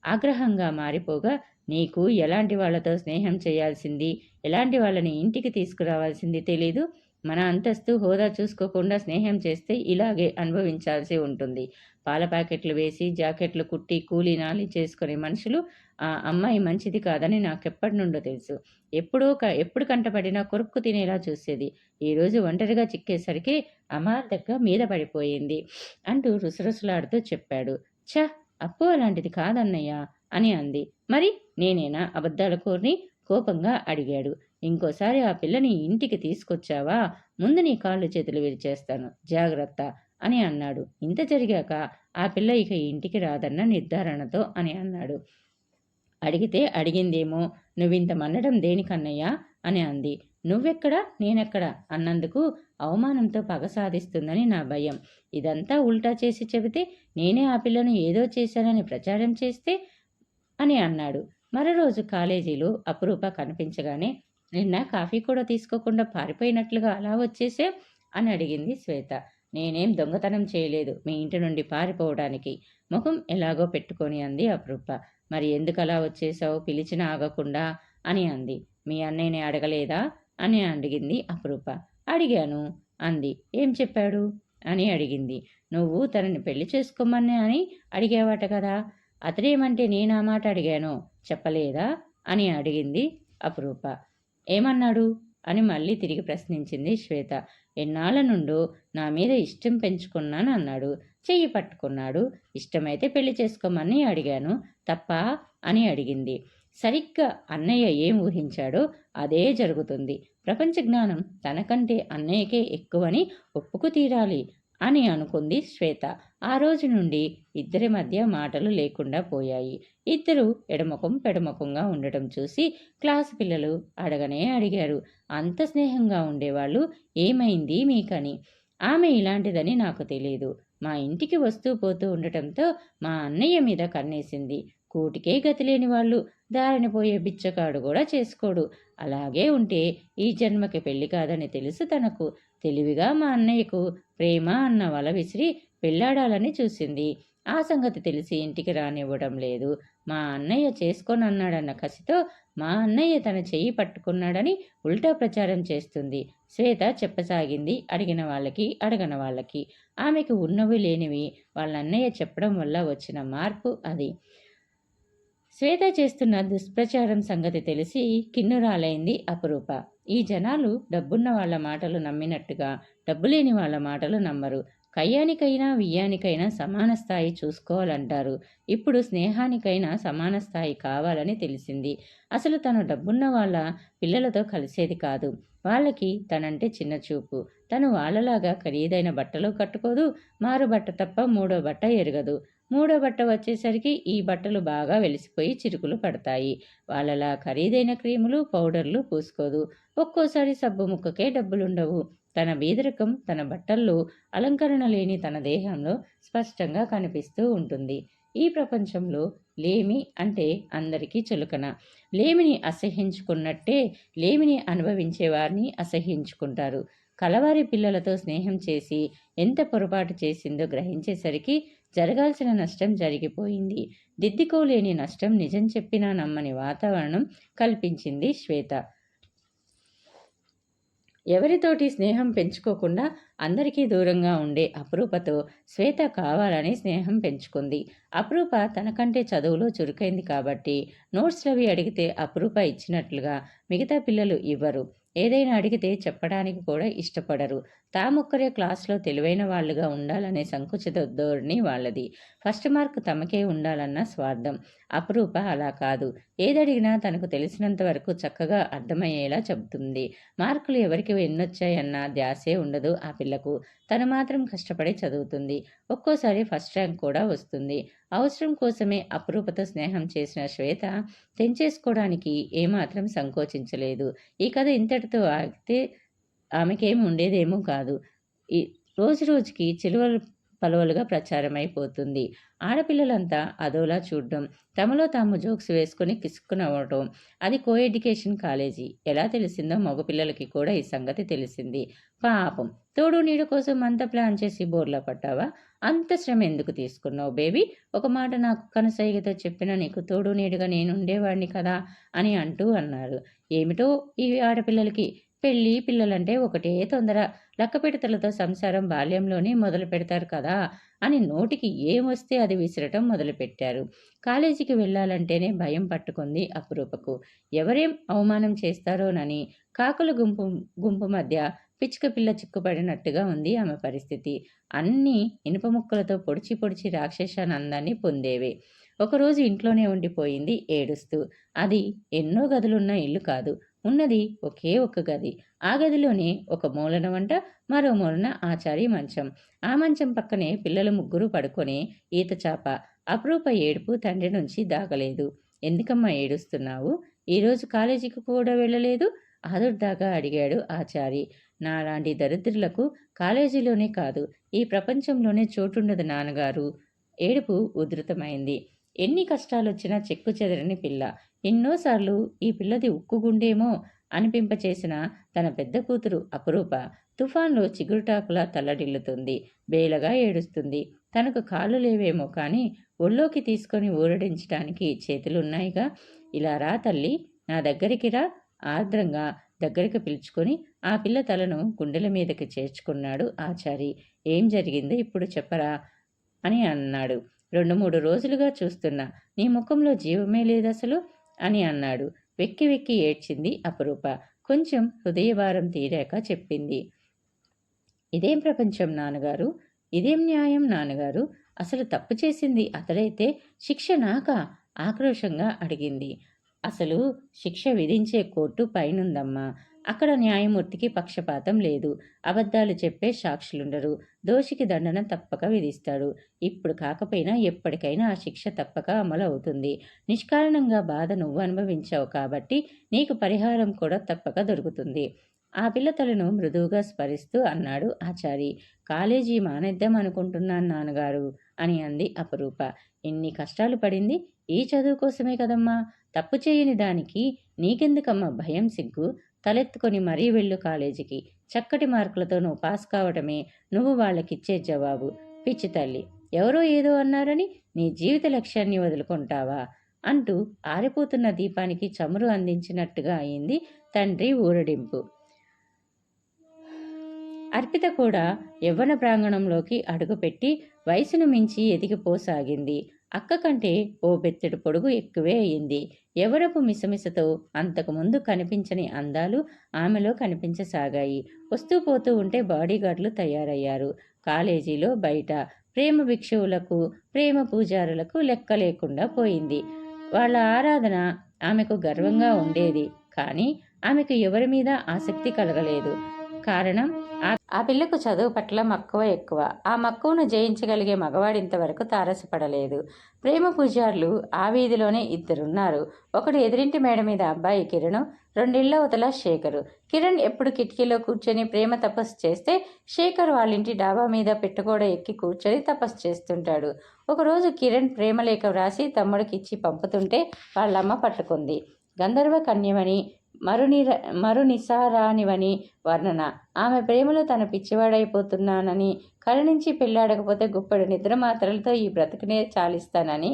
ఆగ్రహంగా మారిపోగా, నీకు ఎలాంటి వాళ్లతో స్నేహం చేయాల్సింది, ఎలాంటి వాళ్ళని ఇంటికి తీసుకురావాల్సింది తెలీదు. మన అంతస్తు హోదా చూసుకోకుండా స్నేహం చేస్తే ఇలాగే అనుభవించాల్సి ఉంటుంది. పాల ప్యాకెట్లు వేసి జాకెట్లు కుట్టి కూలీ నాలి చేసుకునే మనుషులు ఆ అమ్మాయి మంచిది కాదని నాకెప్పటి నుండో తెలుసు. ఎప్పుడు కంటపడినా కొరుక్కు తినేలా చూసేది. ఈరోజు ఒంటరిగా చిక్కేసరికి అమాంతంగా మీద పడిపోయింది అంటూ రుసరుసలాడుతూ చెప్పాడు. ఛ! అప్పు అలాంటిది కాదన్నయ్య అని అంది. మరి నేనేనా అబద్ధాలకోరిని? కోపంగా అడిగాడు. ఇంకోసారి ఆ పిల్లని ఇంటికి తీసుకొచ్చావా ముందు నీ కాళ్ళు చేతులు విరిచేస్తాను జాగ్రత్త అని అన్నాడు. ఇంత జరిగాక ఆ పిల్ల ఇక ఇంటికి రాదన్న నిర్ధారణతో అని అన్నాడు. అడిగితే అడిగిందేమో నువ్వింత మన్నడం దేనికన్నయ్యా అని అంది. నువ్వెక్కడా నేనెక్కడా అన్నందుకు అవమానంతో పగ సాధిస్తుందని నా భయం. ఇదంతా ఉల్టా చేసి చెబితే నేనే ఆ పిల్లను ఏదో చేశానని ప్రచారం చేస్తే అని అన్నాడు. మరో రోజు కాలేజీలో అపురూప కనిపించగానే నిన్న కాఫీ కూడా తీసుకోకుండా పారిపోయినట్లుగా అలా వచ్చేసే అని అడిగింది శ్వేత. నేనేం దొంగతనం చేయలేదు మీ ఇంటి నుండి పారిపోవడానికి ముఖం ఎలాగో పెట్టుకొని అంది అపురూప. మరి ఎందుకు అలా వచ్చేసావు పిలిచిన ఆగకుండా అని అంది. మీ అన్నయ్యని అడగలేదా అని అడిగింది అపురూప. అడిగాను అంది. ఏం చెప్పాడు అని అడిగింది. నువ్వు తనని పెళ్లి చేసుకోమని అని అడిగావట కదా అతడేమంటే నేను ఆ మాట అడిగానో చెప్పలేదా అని అడిగింది అపురూప. ఏమన్నాడు అని మళ్ళీ తిరిగి ప్రశ్నించింది శ్వేత. ఎన్నాళ్ళ నుండో నా మీద ఇష్టం పెంచుకున్నాను అన్నాడు. చెయ్యి పట్టుకున్నాడు. ఇష్టమైతే పెళ్లి చేసుకోమని అడిగాను తప్ప అని అడిగింది. సరిగ్గా అన్నయ్య ఏం ఊహించాడో అదే జరుగుతుంది. ప్రపంచ జ్ఞానం తనకంటే అన్నయ్యకే ఎక్కువని ఒప్పుకు తీరాలి అని అనుకుంది శ్వేత. ఆ రోజు నుండి ఇద్దరి మధ్య మాటలు లేకుండా పోయాయి. ఇద్దరు ఎడముఖం పెడముఖంగా ఉండటం చూసి క్లాసు పిల్లలు అడగనే అడిగారు. అంత స్నేహంగా ఉండేవాళ్ళు ఏమైంది మీకని. ఆమె ఇలాంటిదని నాకు తెలియదు. మా ఇంటికి వస్తూ పోతూ ఉండటంతో మా అన్నయ్య మీద కన్నేసింది. కూటికే గతి లేని వాళ్ళు దారిన పోయే బిచ్చకాడు కూడా చేసుకోడు. అలాగే ఉంటే ఈ జన్మకి పెళ్లి కాదని తెలుసు తనకు. తెలివిగా మా అన్నయ్యకు ప్రేమ అన్న వల విసిరి పెళ్లాడాలని చూసింది. ఆ సంగతి తెలిసి ఇంటికి రానివ్వడం లేదు. మా అన్నయ్య చేసుకోనన్నాడన్న కసితో మా అన్నయ్య తన చెయ్యి పట్టుకున్నాడని ఉల్టా ప్రచారం చేస్తుంది. శ్వేత చెప్పసాగింది అడిగిన వాళ్ళకి అడగన వాళ్ళకి. ఆమెకు ఉన్నవి లేనివి వాళ్ళ అన్నయ్య చెప్పడం వల్ల వచ్చిన మార్పు అది. శ్వేత చేస్తున్న దుష్ప్రచారం సంగతి తెలిసి కిన్నురాలైంది అపురూప. ఈ జనాలు డబ్బున్న వాళ్ళ మాటలు నమ్మినట్టుగా డబ్బులేని వాళ్ళ మాటలు నమ్మరు. కయ్యానికైనా వియ్యానికైనా సమాన స్థాయి చూసుకోవాలంటారు. ఇప్పుడు స్నేహానికైనా సమాన స్థాయి కావాలని తెలిసింది. అసలు తను డబ్బున్న వాళ్ళ పిల్లలతో కలిసేది కాదు. వాళ్ళకి తనంటే చిన్న చూపు. తను వాళ్ళలాగా ఖరీదైన బట్టలు కట్టుకోదు. మారు బట్ట తప్ప మూడో బట్ట ఎరగదు. మూడో బట్ట వచ్చేసరికి ఈ బట్టలు బాగా వెలిసిపోయి చిరుకులు పడతాయి. వాళ్ళలా ఖరీదైన క్రీములు పౌడర్లు పూసుకోదు. ఒక్కోసారి సబ్బు ముక్కకే డబ్బులుండవు. తన బీదరికం తన బట్టల్లో అలంకరణ లేని తన దేహంలో స్పష్టంగా కనిపిస్తూ ఉంటుంది. ఈ ప్రపంచంలో లేమి అంటే అందరికీ చులకన. లేమిని అసహ్యించుకున్నట్టే లేమిని అనుభవించే వారిని అసహ్యించుకుంటారు. కలవారి పిల్లలతో స్నేహం చేసి ఎంత పొరపాటు చేసిందో గ్రహించేసరికి జరగాల్సిన నష్టం జరిగిపోయింది. దిద్దుకోలేని నష్టం నిజం చెప్పినా నమ్మని వాతావరణం కల్పించింది శ్వేత. ఎవరితోటి స్నేహం పెంచుకోకుండా అందరికీ దూరంగా ఉండే అపురూపతో శ్వేత కావాలని స్నేహం పెంచుకుంది. అపురూప తనకంటే చదువులో చురుకైంది కాబట్టి నోట్స్లవి అడిగితే అపురూప ఇచ్చినట్లుగా మిగతా పిల్లలు ఇవ్వరు. ఏదైనా అడిగితే చెప్పడానికి కూడా ఇష్టపడరు. తామొక్కరే క్లాస్లో తెలివైన వాళ్ళుగా ఉండాలనే సంకుచిత ధోరణి వాళ్ళది. ఫస్ట్ మార్క్ తమకే ఉండాలన్న స్వార్థం. అపురూప అలా కాదు. ఏదడిగినా తనకు తెలిసినంత వరకు చక్కగా అర్థమయ్యేలా చెబుతుంది. మార్కులు ఎవరికి ఎన్నొచ్చాయన్న ధ్యాసే ఉండదు ఆ పిల్లకు. తను మాత్రం కష్టపడి చదువుతుంది. ఒక్కోసారి ఫస్ట్ ర్యాంక్ కూడా వస్తుంది. అవసరం కోసమే అపురూపతో స్నేహం చేసిన శ్వేత తెంచేసుకోవడానికి ఏమాత్రం సంకోచించలేదు. ఈ కథ ఇంతటితో ఆగితే ఆమెకేమి ఉండేదేమో కాదు. ఈ రోజు రోజుకి చిలువలు పలువలుగా ప్రచారమైపోతుంది. ఆడపిల్లలంతా అదోలా చూడడం, తమలో తాము జోక్స్ వేసుకుని కిసుక్కునవ్వటం. అది కో ఎడ్యుకేషన్ కాలేజీ. ఎలా తెలిసిందో మగపిల్లలకి కూడా ఈ సంగతి తెలిసింది. పాపం తోడు నీడ కోసం అంత ప్లాన్ చేసి బోర్లా పట్టావా? అంత శ్రమ ఎందుకు తీసుకున్నావు బేబీ? ఒక మాట నాకు కనుసైగతో చెప్పినా నీకు తోడు నీడుగా నేనుండేవాడిని కదా అని అంటూ అన్నారు. ఏమిటో ఈ ఆడపిల్లలకి పెళ్ళి పిల్లలంటే ఒకటే తొందర. లక్కపెడతలతో సంసారం బాల్యంలోనే మొదలు పెడతారు కదా అని నోటికి ఏమొస్తే అది విసరటం మొదలుపెట్టారు. కాలేజీకి వెళ్ళాలంటేనే భయం పట్టుకుంది అపురూపకు. ఎవరేం అవమానం చేస్తారోనని కాకుల గుంపు గుంపు మధ్య పిచ్చుక పిల్ల చిక్కుపడినట్టుగా ఉంది ఆమె పరిస్థితి. అన్నీ ఇనుప ముక్కలతో పొడిచి పొడిచి రాక్షసానందాన్ని పొందేవే. ఒకరోజు ఇంట్లోనే ఉండిపోయింది ఏడుస్తూ. అది ఎన్నో గదులున్న ఇల్లు కాదు. ఉన్నది ఒకే ఒక్క గది. ఆ గదిలోనే ఒక మూలన వంట, మరో మూలన ఆచారి మంచం. ఆ మంచం పక్కనే పిల్లలు ముగ్గురు పడుకొని ఈతచాప. అపురూప ఏడుపు తండ్రి నుంచి దాగలేదు. ఎందుకమ్మా ఏడుస్తున్నావు? ఈరోజు కాలేజీకి కూడా వెళ్ళలేదు? ఆదుర్దాగా అడిగాడు ఆచారి. నాలాంటి దరిద్రులకు కాలేజీలోనే కాదు, ఈ ప్రపంచంలోనే చోటుండదు నాన్నగారు. ఏడుపు ఉధృతమైంది. ఎన్ని కష్టాలొచ్చినా చెక్కు చెదరని పిల్ల. ఎన్నోసార్లు ఈ పిల్లది ఉక్కుగుండేమో అనిపింపచేసిన తన పెద్ద కూతురు అపురూప తుఫాన్లో చిగురుటాకులా తల్లడిల్లుతుంది. బేలగా ఏడుస్తుంది. తనకు కాళ్ళు లేవేమో కానీ ఒళ్ళోకి తీసుకొని ఊరడించడానికి చేతులున్నాయిగా. ఇలా రా తల్లి, నా దగ్గరికి రా. ఆర్ద్రంగా దగ్గరికి పిలుచుకొని ఆ పిల్ల తలను గుండెల మీదకి చేర్చుకున్నాడు ఆచారి. ఏం జరిగిందో ఇప్పుడు చెప్పరా అని అన్నాడు. 2-3 రోజులుగా చూస్తున్నా, నీ ముఖంలో జీవమే లేదసలు అని అన్నాడు. వెక్కి వెక్కి ఏడ్చింది అపురూప. కొంచెం హృదయభారం తీరాక చెప్పింది. ఇదేం ప్రపంచం నాన్నగారు? ఇదేం న్యాయం నాన్నగారు? అసలు తప్పు చేసింది అతడైతే శిక్ష నాకా? ఆక్రోశంగా అడిగింది. అసలు శిక్ష విధించే కోర్టు పైనుందమ్మా. అక్కడ న్యాయమూర్తికి పక్షపాతం లేదు. అబద్ధాలు చెప్పే సాక్షులుండరు. దోషికి దండన తప్పక విధిస్తాడు. ఇప్పుడు కాకపోయినా ఎప్పటికైనా ఆ శిక్ష తప్పక అమలు అవుతుంది. నిష్కారణంగా బాధ నువ్వు అనుభవించావు కాబట్టి నీకు పరిహారం కూడా తప్పక దొరుకుతుంది. ఆ పిల్ల తలను మృదువుగా స్మరిస్తూ అన్నాడు ఆచారి. కాలేజీ మానేద్దాం అనుకుంటున్నాను నాన్నగారు అని అంది అపురూప. ఎన్ని కష్టాలు పడింది ఈ చదువు కోసమే కదమ్మా. తప్పు చేయని దానికి నీకెందుకమ్మా భయం సిగ్గు? తలెత్తుకొని మరీ వెళ్ళు కాలేజీకి. చక్కటి మార్కులతో నువ్వు పాస్ కావటమే నువ్వు వాళ్ళకిచ్చే జవాబు. పిచ్చి తల్లి, ఎవరో ఏదో అన్నారని నీ జీవిత లక్ష్యాన్ని వదులుకుంటావా అంటూ ఆరిపోతున్న దీపానికి చమురు అందించినట్టుగా అయింది తండ్రి ఊరడింపు. అర్పిత కూడా యవ్వన ప్రాంగణంలోకి అడుగుపెట్టి వయసును మించి ఎదిగిపోసాగింది. అక్క కంటే ఓ బెత్తెడు పొడుగు ఎక్కువే అయింది. ఎవరపు మిసమిసతో అంతకుముందు కనిపించని అందాలు ఆమెలో కనిపించసాగాయి. వస్తూ పోతూ ఉంటే బాడీగార్డులు తయారయ్యారు. కాలేజీలో బయట ప్రేమ భిక్షువులకు, ప్రేమ పూజారులకు లెక్క లేకుండా పోయింది. వాళ్ళ ఆరాధన ఆమెకు గర్వంగా ఉండేది. కానీ ఆమెకు ఎవరి మీద ఆసక్తి కలగలేదు. కారణం ఆ పిల్లకు చదువు పట్ల మక్కువ ఎక్కువ. ఆ మక్కువను జయించగలిగే మగవాడింతవరకు తారసపడలేదు. ప్రేమ పూజారులు ఆ వీధిలోనే ఇద్దరున్నారు. ఒకడు ఎదురింటి మేడ మీద అబ్బాయి కిరణ్, 2 ఇళ్ల అవతల శేఖరు. కిరణ్ ఎప్పుడు కిటికీలో కూర్చొని ప్రేమ తపస్సు చేస్తే శేఖర్ వాళ్ళింటి డాబా మీద పెట్టుకోడ ఎక్కి కూర్చొని తపస్సు చేస్తుంటాడు. ఒకరోజు కిరణ్ ప్రేమలేఖ వ్రాసి తమ్ముడికిచ్చి పంపుతుంటే వాళ్ళమ్మ పట్టుకుంది. గంధర్వ కన్యమని, మరునిసారానివని వర్ణన. ఆమె ప్రేమలో తన పిచ్చివాడైపోతున్నానని, కరుణించి పెళ్ళాడకపోతే గుప్పెడు నిద్ర మాత్రలతో ఈ బ్రతుకునే చాలిస్తానని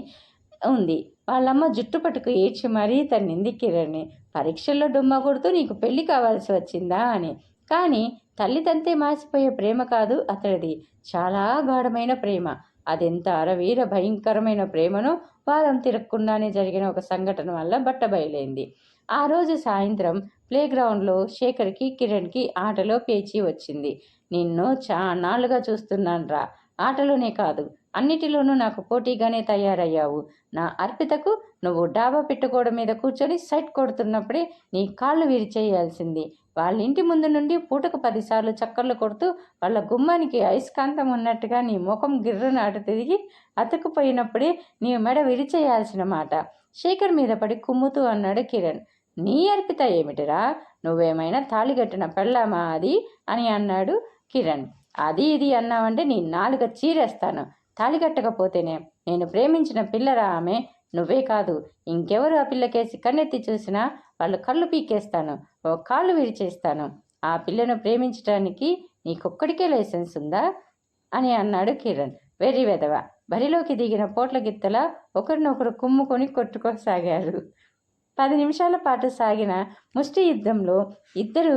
ఉంది. వాళ్ళమ్మ జుట్టు పట్టుకు ఏడ్చి మరీ తన్నింది కిరణ్ని. పరీక్షల్లో డుమ్మ కొడుతూ నీకు పెళ్లి కావాల్సి వచ్చిందా అని. కానీ తల్లిదంతే మాసిపోయే ప్రేమ కాదు అతడిది. చాలా గాఢమైన ప్రేమ. అదెంత అరవీర భయంకరమైన ప్రేమనో వారం తిరగకుండానే జరిగిన ఒక సంఘటన వల్ల బట్టబయలైంది. ఆ రోజు సాయంత్రం ప్లేగ్రౌండ్లో శేఖర్కి, కిరణ్కి ఆటలో పేచీ వచ్చింది. నిన్ను చాన్నాళ్లుగా చూస్తున్నాన్రా. ఆటలోనే కాదు అన్నిటిలోనూ నాకు పోటీగానే తయారయ్యావు. నా అర్పితకు నువ్వు డాబా పెట్టుకోవడం మీద కూర్చొని సైట్ కొడుతున్నప్పుడే నీ కాళ్ళు విరిచేయాల్సింది. వాళ్ళ ఇంటి ముందు నుండి పూటకు 10 సార్లు చక్కర్లు కొడుతూ వాళ్ళ గుమ్మానికి అయస్కాంతం ఉన్నట్టుగా నీ ముఖం గిర్రను అటు తిరిగి అతుకుపోయినప్పుడే నీ మెడ విరిచేయాల్సిన మాట. శేఖర్ మీద పడి కుమ్ముతూ అన్నాడు కిరణ్. నీ అర్పిత ఏమిటిరా? నువ్వేమైనా తాళిగట్టిన పెళ్ళామా అది అని అన్నాడు కిరణ్. అది ఇది అన్నావంటే నీ నాలుక చీరేస్తాను. తాళిగట్టకపోతేనే నేను ప్రేమించిన పిల్లరా ఆమె. నువ్వే కాదు ఇంకెవరు ఆ పిల్లకేసి కన్నెత్తి చూసినా వాళ్ళు కళ్ళు పీకేస్తాను, ఓ కాళ్ళు విరిచేస్తాను. ఆ పిల్లను ప్రేమించడానికి నీకొక్కడికే లైసెన్స్ ఉందా అని అన్నాడు కిరణ్. వెర్రి వెదవ. బరిలోకి దిగిన పోట్ల గిత్తల ఒకరినొకరు కుమ్ముకొని కొట్టుకోసాగారు. 10 నిమిషాల పాటు సాగిన ముష్టి యుద్ధంలో ఇద్దరు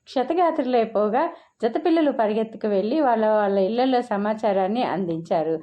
క్షతగాత్రులైపోగా జతపిల్లలు పరిగెత్తుకు వెళ్ళి వాళ్ళ వాళ్ళ ఇళ్లలో సమాచారాన్ని అందించారు.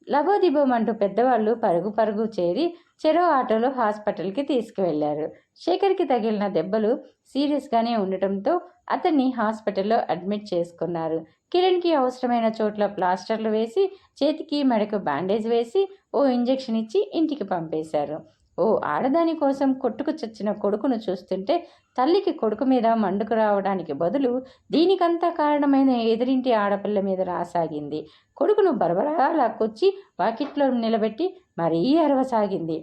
లబోదిబోమంటూ పెద్దవాళ్ళు పరుగు పరుగు చేరి చెరో ఆటోలో హాస్పిటల్కి తీసుకువెళ్లారు. శేఖర్కి తగిలిన దెబ్బలు సీరియస్గానే ఉండటంతో అతన్ని హాస్పిటల్లో అడ్మిట్ చేసుకున్నారు. కిరణ్కి అవసరమైన చోట్ల ప్లాస్టర్లు వేసి చేతికి మెడకు బ్యాండేజ్ వేసి ఓ ఇంజెక్షన్ ఇచ్చి ఇంటికి పంపేశారు. ఓ ఆడదాని కోసం కొట్టుకు చచ్చిన కొడుకును చూస్తుంటే తల్లికి కొడుకు మీద మండుకు రావడానికి బదులు దీనికంతా కారణమైన ఎదురింటి ఆడపిల్ల మీద రాసాగింది. కొడుకును బరబరా లాక్కొచ్చి వాకిట్లో నిలబెట్టి మరీ అరవసాగింది.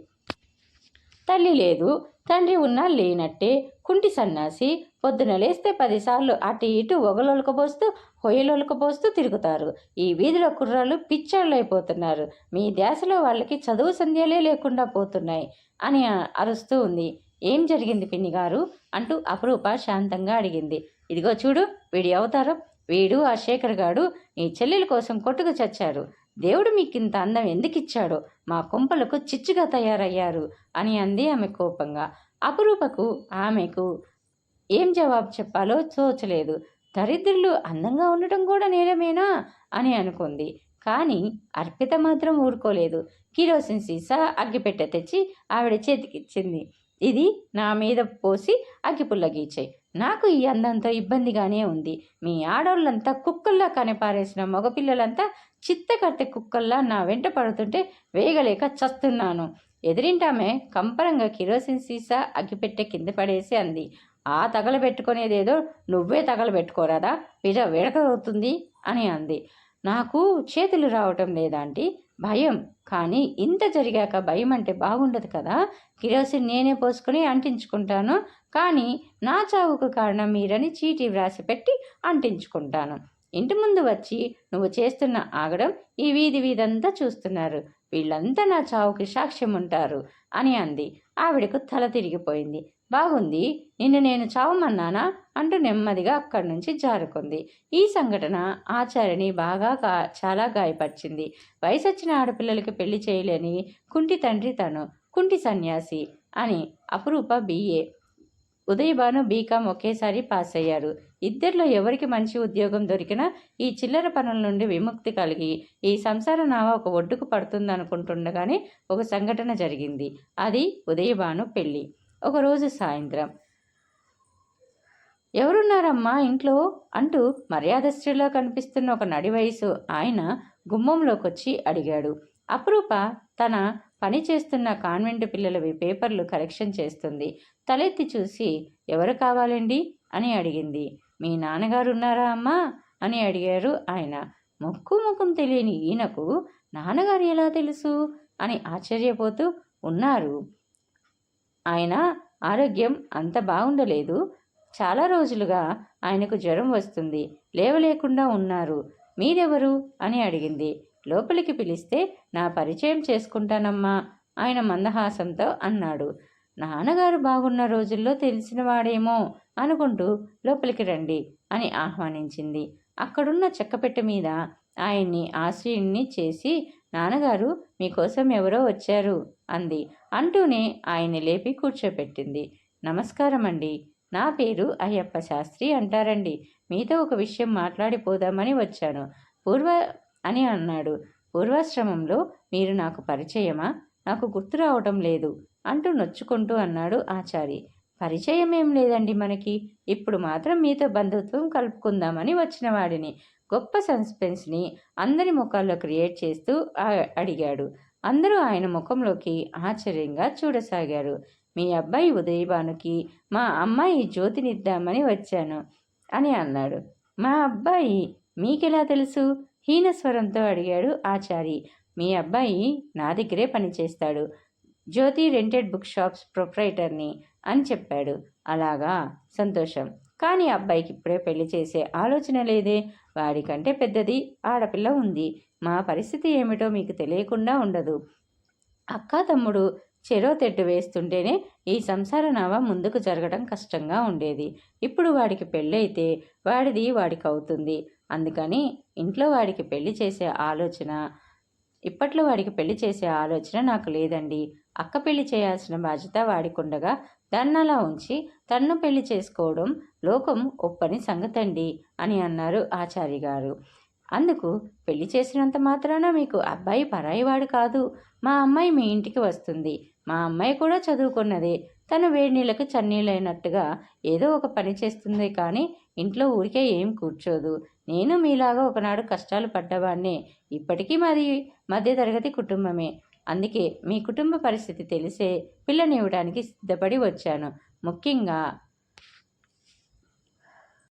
తల్లి లేదు, తండ్రి ఉన్నా లేనట్టే కుంటి సన్నాసి. పొద్దున లేస్తే 10 సార్లు అటు ఇటు ఒగలొలకపోస్తూ హొయ్యలొలకపోస్తూ తిరుగుతారు. ఈ వీధిలో కుర్రాళ్ళు పిచ్చాళ్ళైపోతున్నారు. మీ ధ్యాసలో వాళ్ళకి చదువు సంధ్యలే లేకుండా పోతున్నాయి అని అరుస్తూ ఉంది. ఏం జరిగింది పిన్ని గారు అంటూ అపరూప శాంతంగా అడిగింది. ఇదిగో చూడు వీడి అవతారం. వీడు ఆ శేఖర్ గాడు నీ చెల్లెల కోసం కొట్టుకు చచ్చారు. దేవుడు మీకింత అందం ఎందుకిచ్చాడో మా కుంపలకు చిచ్చుగా తయారయ్యారు అని అంది ఆమె కోపంగా. అపరూపకు ఆమెకు ఏం జవాబు చెప్పాలో తోచలేదు. దరిద్రులు అందంగా ఉండటం కూడా నేరమేనా అని అనుకుంది. కానీ అర్పిత మాత్రం ఊరుకోలేదు. కిరోసిన్ సీసా అగ్గిపెట్టె తెచ్చి ఆవిడ చేతికిచ్చింది. ఇది నా మీద పోసి అగ్గిపుల్ల గీచాయి. నాకు ఈ అందంతో ఇబ్బందిగానే ఉంది. మీ ఆడోళ్ళంతా కుక్కల్లా కనిపారేసిన మగపిల్లలంతా చిత్తకట్టె కుక్కల్లా నా వెంట పడుతుంటే వేగలేక చస్తున్నాను. ఎదిరింటామే కంపరంగా కిరోసిన్ సీసా అగ్గిపెట్టె కింద పడేసి అంది. ఆ తగలబెట్టుకునేదేదో నువ్వే తగలబెట్టుకోరాదా, విడకవుతుంది అని అంది. నాకు చేతులు రావటం లేదాంటీ, భయం. కానీ ఇంత జరిగాక భయం అంటే బాగుండదు కదా. కిరోసిన్ నేనే పోసుకుని అంటించుకుంటాను. కానీ నా చావుకు కారణం మీరని చీటీ వ్రాసి పెట్టి అంటించుకుంటాను. ఇంటి ముందు వచ్చి నువ్వు చేస్తున్న ఆగడం ఈ వీధంతా చూస్తున్నారు. వీళ్ళంతా నా చావుకి సాక్ష్యం ఉంటారు అని అంది. ఆవిడకు తల తిరిగిపోయింది. బాగుంది, నిన్ను నేను చావమన్నానా అంటూ నెమ్మదిగా అక్కడి నుంచి జారుకుంది. ఈ సంఘటన ఆచార్యని చాలా గాయపరిచింది. వయసొచ్చిన ఆడపిల్లలకి పెళ్లి చేయలేని కుంటి తండ్రి తను, కుంటి సన్యాసి అని. అపరూప BA, ఉదయభాను బీకాం ఒకేసారి పాస్ అయ్యారు. ఇద్దరిలో ఎవరికి మంచి ఉద్యోగం దొరికినా ఈ చిల్లర పనుల నుండి విముక్తి కలిగి ఈ సంసార నావ ఒక ఒడ్డుకు పడుతుందనుకుంటుండగానే ఒక సంఘటన జరిగింది. అది ఉదయభాను పెళ్ళి. ఒకరోజు సాయంత్రం, ఎవరున్నారమ్మా ఇంట్లో అంటూ మర్యాదస్త్రీలో కనిపిస్తున్న ఒక నడి వయసు ఆయన గుమ్మంలోకొచ్చి అడిగాడు. అపరూప తన పని చేస్తున్న కాన్వెంట్ పిల్లలవి పేపర్లు కరెక్షన్ చేస్తుంది. తలెత్తి చూసి ఎవరు కావాలండి అని అడిగింది. మీ నాన్నగారు ఉన్నారా అమ్మా అని అడిగారు ఆయన. ముఖం తెలియని ఈయనకు నాన్నగారు ఎలా తెలుసు అని ఆశ్చర్యపోతూ, ఉన్నారు, ఆయన ఆరోగ్యం అంత బాగుండలేదు. చాలా రోజులుగా ఆయనకు జ్వరం వస్తుంది, లేవలేకుండా ఉన్నారు. మీరెవరు అని అడిగింది. లోపలికి పిలిస్తే నా పరిచయం చేసుకుంటానమ్మా ఆయన మందహాసంతో అన్నాడు. నాన్నగారు బాగున్న రోజుల్లో తెలిసినవాడేమో అనుకుంటూ లోపలికి రండి అని ఆహ్వానించింది. అక్కడున్న చెక్కపెట్టె మీద ఆయన్ని ఆశ్రయుణ్ణి చేసి, నాన్నగారు మీకోసం ఎవరో వచ్చారు అంది. అంటూనే ఆయన్ని లేపి కూర్చోపెట్టింది. నమస్కారం అండి, నా పేరు అయ్యప్ప శాస్త్రి అంటారండి. మీతో ఒక విషయం మాట్లాడిపోదామని వచ్చాను అని అన్నాడు. పూర్వాశ్రమంలో మీరు నాకు పరిచయమా? నాకు గుర్తు రావటం లేదు అంటూ నొచ్చుకుంటూ అన్నాడు ఆచారి. పరిచయం ఏం లేదండి మనకి. ఇప్పుడు మాత్రం మీతో బంధుత్వం కలుపుకుందామని వచ్చిన వాడిని. గొప్ప సస్పెన్స్ని అందరి ముఖాల్లో క్రియేట్ చేస్తూ అడిగాడు. అందరూ ఆయన ముఖంలోకి ఆశ్చర్యంగా చూడసాగారు. మీ అబ్బాయి ఉదయభానుకి మా అమ్మాయి జ్యోతినిద్దామని వచ్చాను అని అన్నాడు. మా అబ్బాయి మీకెలా తెలుసు? హీనస్వరంతో అడిగాడు ఆచారి. మీ అబ్బాయి నా దగ్గరే పనిచేస్తాడు, జ్యోతి రెంటెడ్ బుక్ షాప్స్ ప్రొప్రైటర్ని అని చెప్పాడు. అలాగా, సంతోషం. కానీ అబ్బాయికి ఇప్పుడే పెళ్లి చేసే ఆలోచన లేదే? వాడికంటే పెద్దది ఆడపిల్ల ఉంది. మా పరిస్థితి ఏమిటో మీకు తెలియకుండా ఉండదు. అక్క తమ్ముడు చెరో తెడ్డు వేస్తుంటేనే ఈ సంసార నావ ముందుకు జరగడం కష్టంగా ఉండేది. ఇప్పుడు వాడికి పెళ్ళైతే వాడిది వాడికి అవుతుంది. అందుకని ఇప్పట్లో వాడికి పెళ్లి చేసే ఆలోచన నాకు లేదండి. అక్క పెళ్లి చేయాల్సిన బాధ్యత వాడికుండగా దాన్నలా ఉంచి తన్ను పెళ్లి చేసుకోవడం లోకం ఒప్పని సంగతండి అని అన్నారు ఆచారి గారు. అందుకు పెళ్లి చేసినంత మాత్రాన మీకు అబ్బాయి పరాయివాడు కాదు. మా అమ్మాయి మీ ఇంటికి వస్తుంది. మా అమ్మాయి కూడా చదువుకున్నదే. తను వేడి నీళ్ళకు చన్నీళ్ళైనట్టుగా ఏదో ఒక పని చేస్తుంది కానీ ఇంట్లో ఊరికే ఏం కూర్చోదు. నేను మీలాగా ఒకనాడు కష్టాలు పడ్డవాణ్ణే. ఇప్పటికీ మాది మధ్యతరగతి కుటుంబమే. అందుకే మీ కుటుంబ పరిస్థితి తెలిసే పిల్లనివ్వడానికి సిద్ధపడి వచ్చాను. ముఖ్యంగా